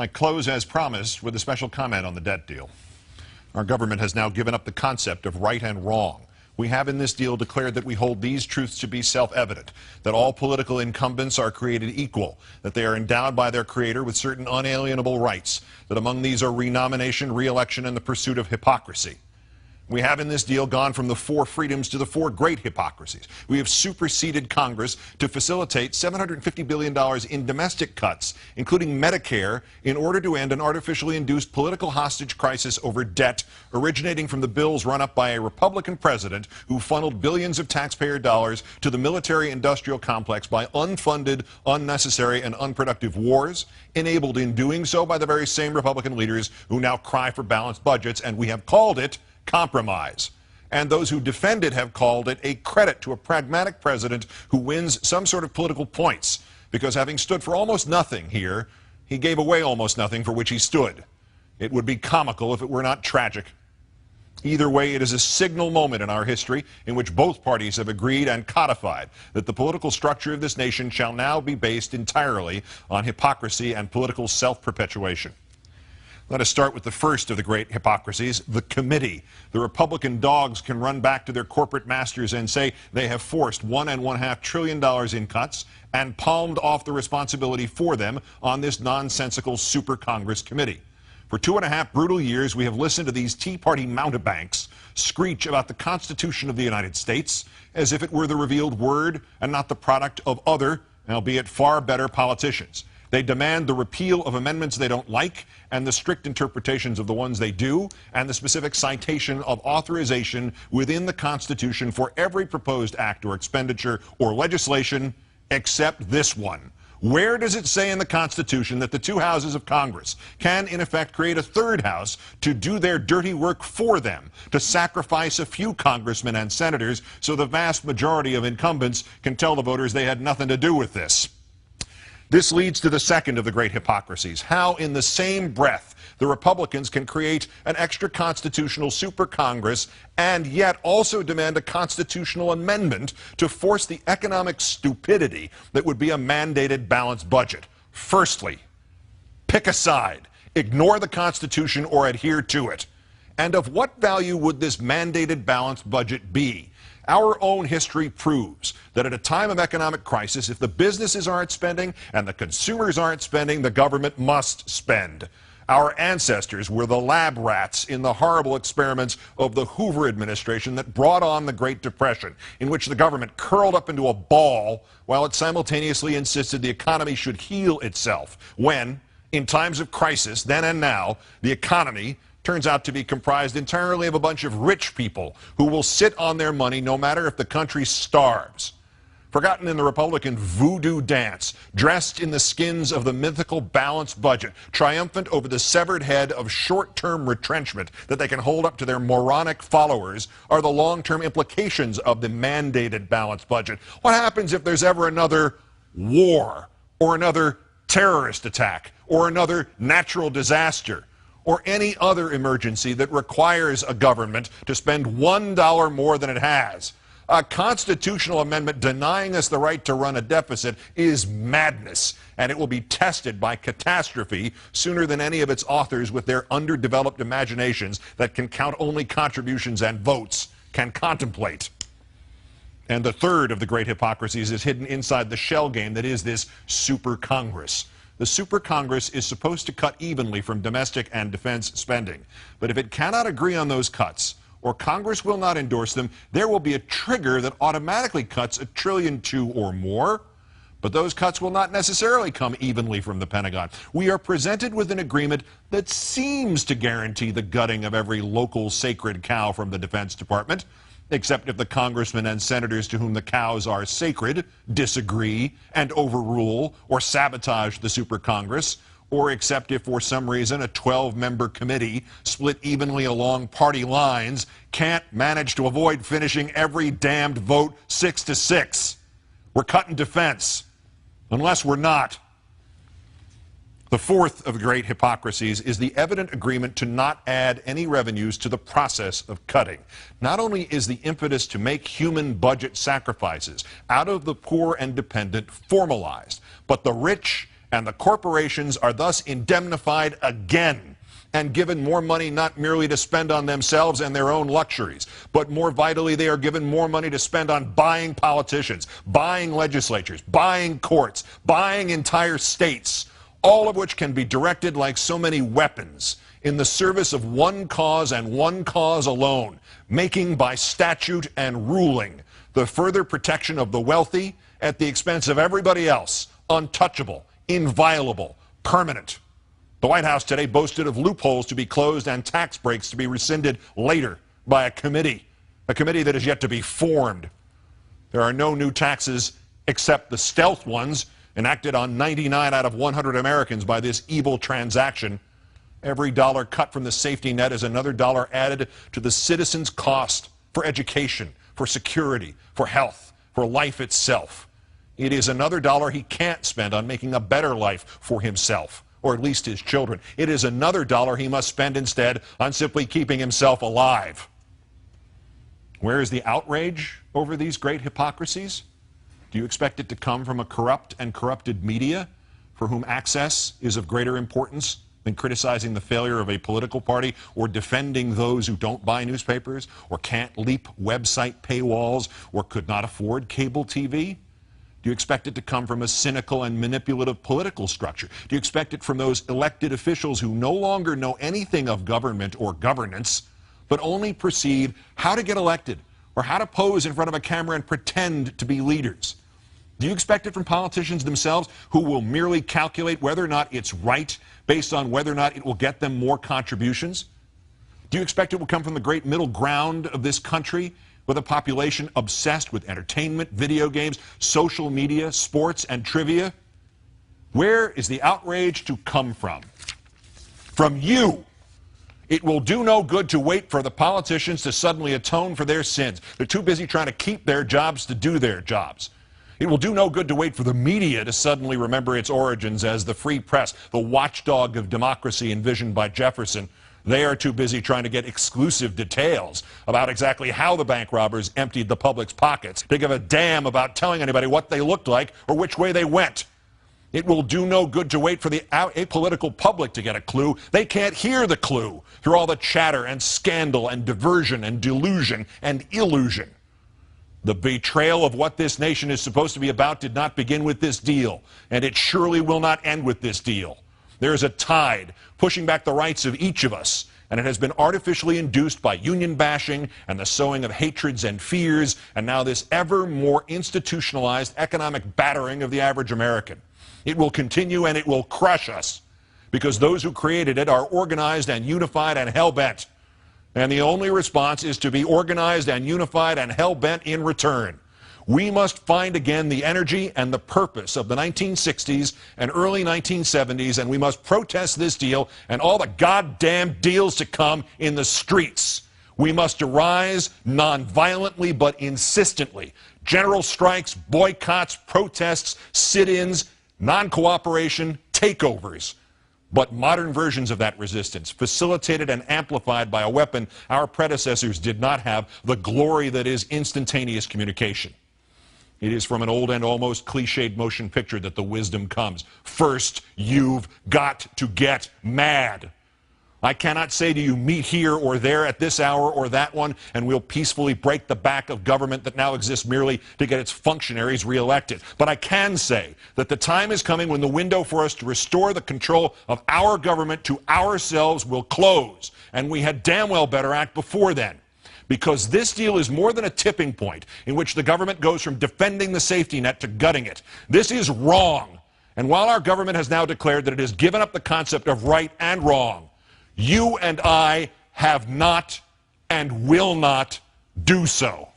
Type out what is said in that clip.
I close, as promised, with a special comment on the debt deal. Our government has now given up the concept of right and wrong. We have in this deal declared that we hold these truths to be self-evident, that all political incumbents are created equal, that they are endowed by their creator with certain unalienable rights, that among these are renomination, re-election, and the pursuit of hypocrisy. We have in this deal gone from the 4 freedoms to the 4 great hypocrisies. We have superseded Congress to facilitate $750 billion in domestic cuts, including Medicare, in order to end an artificially induced political hostage crisis over debt originating from the bills run up by a Republican president who funneled billions of taxpayer dollars to the military-industrial complex by unfunded, unnecessary, and unproductive wars, enabled in doing so by the very same Republican leaders who now cry for balanced budgets, and we have called it compromise. And those who defend it have called it a credit to a pragmatic president who wins some sort of political points, because having stood for almost nothing here, he gave away almost nothing for which he stood. It would be comical if it were not tragic. Either way, it is a signal moment in our history in which both parties have agreed and codified that the political structure of this nation shall now be based entirely on hypocrisy and political self-perpetuation. Let us start with the first of the great hypocrisies, the committee. The Republican dogs can run back to their corporate masters and say they have forced $1.5 trillion in cuts and palmed off the responsibility for them on this nonsensical super Congress committee. For 2.5 brutal years, we have listened to these Tea Party mountebanks screech about the Constitution of the United States as if it were the revealed word and not the product of other, albeit far better, politicians. They demand the repeal of amendments they don't like and the strict interpretations of the ones they do, and the specific citation of authorization within the Constitution for every proposed act or expenditure or legislation except this one. Where does it say in the Constitution that the 2 houses of Congress can, in effect, create a 3rd house to do their dirty work for them, to sacrifice a few congressmen and senators so the vast majority of incumbents can tell the voters they had nothing to do with this? This leads to the second of the great hypocrisies, how in the same breath the Republicans can create an extra constitutional super Congress and yet also demand a constitutional amendment to force the economic stupidity that would be a mandated balanced budget. Firstly, pick a side, ignore the Constitution or adhere to it. And of what value would this mandated balanced budget be? Our own history proves that at a time of economic crisis, if the businesses aren't spending and the consumers aren't spending, the government must spend. Our ancestors were the lab rats in the horrible experiments of the Hoover administration that brought on the Great Depression, in which the government curled up into a ball while it simultaneously insisted the economy should heal itself, when, in times of crisis, then and now, the economy turns out to be comprised entirely of a bunch of rich people who will sit on their money no matter if the country starves. Forgotten in the Republican voodoo dance, dressed in the skins of the mythical balanced budget, triumphant over the severed head of short-term retrenchment that they can hold up to their moronic followers, are the long-term implications of the mandated balanced budget. What happens if there's ever another war, or another terrorist attack, or another natural disaster, or any other emergency that requires a government to spend $1 more than it has? A constitutional amendment denying us the right to run a deficit is madness, and it will be tested by catastrophe sooner than any of its authors with their underdeveloped imaginations that can count only contributions and votes can contemplate. And the third of the great hypocrisies is hidden inside the shell game that is this super Congress. The super Congress is supposed to cut evenly from domestic and defense spending. But if it cannot agree on those cuts, or Congress will not endorse them, there will be a trigger that automatically cuts $1.2 trillion or more. But those cuts will not necessarily come evenly from the Pentagon. We are presented with an agreement that seems to guarantee the gutting of every local sacred cow from the Defense Department, except if the congressmen and senators to whom the cows are sacred disagree and overrule or sabotage the super Congress, or except if for some reason a 12-member committee split evenly along party lines can't manage to avoid finishing every damned vote 6-6. We're cutting defense, unless we're not. The fourth of the great hypocrisies is the evident agreement to not add any revenues to the process of cutting. Not only is the impetus to make human budget sacrifices out of the poor and dependent formalized, but the rich and the corporations are thus indemnified again and given more money not merely to spend on themselves and their own luxuries, but more vitally, they are given more money to spend on buying politicians, buying legislatures, buying courts, buying entire states, all of which can be directed like so many weapons in the service of one cause and one cause alone, making by statute and ruling the further protection of the wealthy at the expense of everybody else, untouchable, inviolable, permanent. The White House today boasted of loopholes to be closed and tax breaks to be rescinded later by a committee that is yet to be formed. There are no new taxes except the stealth ones enacted on 99 out of 100 Americans by this evil transaction. Every dollar cut from the safety net is another dollar added to the citizen's cost for education, for security, for health, for life itself. It is another dollar he can't spend on making a better life for himself, or at least his children. It is another dollar he must spend instead on simply keeping himself alive. Where is the outrage over these great hypocrisies? Do you expect it to come from a corrupt and corrupted media for whom access is of greater importance than criticizing the failure of a political party or defending those who don't buy newspapers or can't leap website paywalls or could not afford cable TV? Do you expect it to come from a cynical and manipulative political structure? Do you expect it from those elected officials who no longer know anything of government or governance, but only perceive how to get elected or how to pose in front of a camera and pretend to be leaders? Do you expect it from politicians themselves who will merely calculate whether or not it's right based on whether or not it will get them more contributions? Do you expect it will come from the great middle ground of this country, with a population obsessed with entertainment, video games, social media, sports, and trivia? Where is the outrage to come from? From you. It will do no good to wait for the politicians to suddenly atone for their sins. They're too busy trying to keep their jobs to do their jobs. It will do no good to wait for the media to suddenly remember its origins as the free press, the watchdog of democracy envisioned by Jefferson. They are too busy trying to get exclusive details about exactly how the bank robbers emptied the public's pockets to give a damn about telling anybody what they looked like or which way they went. It will do no good to wait for the apolitical public to get a clue. They can't hear the clue through all the chatter and scandal and diversion and delusion and illusion. The betrayal of what this nation is supposed to be about did not begin with this deal, and it surely will not end with this deal. There is a tide pushing back the rights of each of us, and it has been artificially induced by union bashing and the sowing of hatreds and fears, and now this ever more institutionalized economic battering of the average American. It will continue and it will crush us, because those who created it are organized and unified and hell-bent. And the only response is to be organized and unified and hell-bent in return. We must find again the energy and the purpose of the 1960s and early 1970s, and we must protest this deal and all the goddamn deals to come in the streets. We must arise non-violently but insistently. General strikes, boycotts, protests, sit-ins, non-cooperation, takeovers. But modern versions of that resistance, facilitated and amplified by a weapon our predecessors did not have, the glory that is instantaneous communication. It is from an old and almost cliched motion picture that the wisdom comes. First, you've got to get mad. I cannot say to you, meet here or there at this hour or that one, and we'll peacefully break the back of government that now exists merely to get its functionaries reelected. But I can say that the time is coming when the window for us to restore the control of our government to ourselves will close, and we had damn well better act before then. Because this deal is more than a tipping point in which the government goes from defending the safety net to gutting it. This is wrong. And while our government has now declared that it has given up the concept of right and wrong, you and I have not and will not do so.